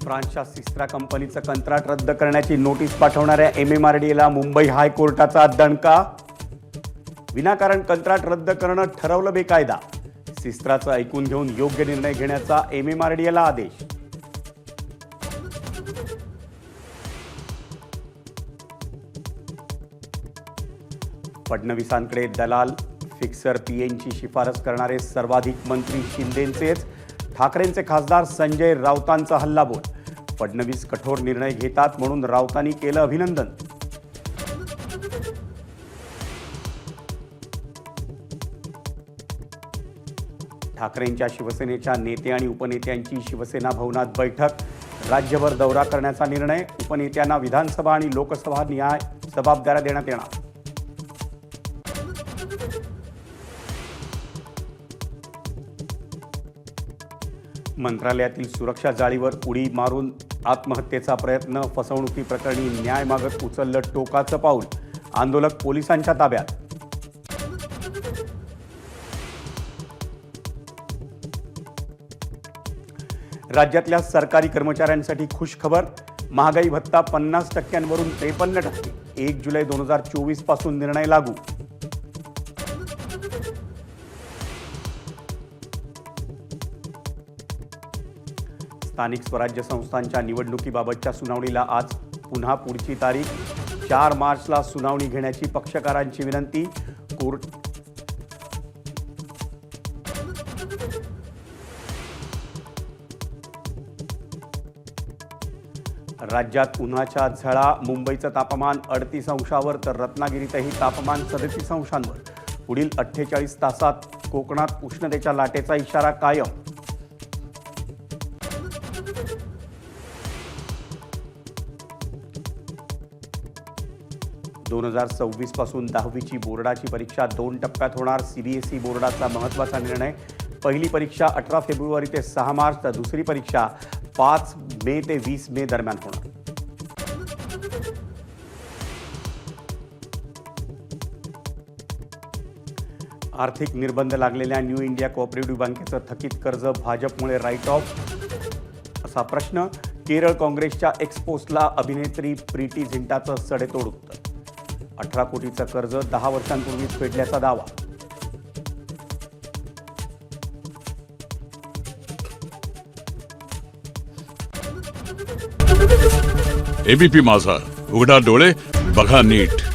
फ्रान्सच्या सिस्त्रा कंपनीचं कंत्राट रद्द करण्याची नोटीस पाठवणाऱ्या MMRDAला मुंबई हायकोर्टाचा दणका। विनाकारण कंत्राट रद्द करणं ठरवलं बेकायदा। सिस्त्राचं ऐकून घेऊन योग्य निर्णय घेण्याचा MMRDAला आदेश। फडणवीसांकडे दलाल फिक्सर PNची शिफारस करणारे सर्वाधिक मंत्री शिंदेंचेच। ठाकरेंचे खासदार संजय राऊतांचा हल्लाबोल। फडणवीस कठोर निर्णय घेतात म्हणून राऊतांनी केलं अभिनंदन। ठाकरेंच्या शिवसेनेच्या नेते आणि उपनेत्यांची शिवसेना भवनात बैठक। राज्यभर दौरा करण्याचा निर्णय। उपनेत्यांना विधानसभा आणि लोकसभा न्याय जबाबदाऱ्या देण्यात येणार। मंत्रालयातील सुरक्षा जाळीवर उडी मारून आत्महत्येचा प्रयत्न। फसवणुकी प्रकरणी न्याय मागत उचललं टोकाचं पाऊल। आंदोलक पोलिसांच्या ताब्यात। राज्यातल्या सरकारी कर्मचाऱ्यांसाठी खुशखबर। महागाई भत्ता 50% 53%। 1 जुलै 2024 पासून निर्णय लागू। स्थानिक स्वराज्य संस्थांच्या निवडणुकीबाबतच्या सुनावणीला आज पुन्हा पुढची तारीख। 4 मार्चला सुनावणी घेण्याची पक्षकारांची विनंती। कोर्ट राज्यात उन्हाच्या झळा। मुंबईचं तापमान 38 अंशावर तर रत्नागिरीतही तापमान 37 अंशांवर। पुढील 48 तासात कोकणात उष्णतेच्या लाटेचा इशारा कायम। 2026 पासून 10वीची बोर्डाची परीक्षा 2 टप्प्यात होणार। CBSE बोर्डाचा महत्त्वाचा निर्णय। पहिली परीक्षा 18 फेब्रुवारी ते 6 मार्च तर दुसरी परीक्षा 5 मे ते 20 मे दरम्यान होणार। आर्थिक निर्बंध लागलेल्या न्यू इंडिया कोऑपरेटिव्ह बँकेचं थकीत कर्ज भाजपमुळे राईट ऑफ असा प्रश्न। केरळ काँग्रेसच्या एक्सपोस्टला अभिनेत्री प्रीती झिंटाचं सडेतोड उत्तर। 18 कोटीचं कर्ज 10 वर्षांपूर्वीच फेडल्याचा दावा। ABP माझा, उघडा डोळे बघा नीट।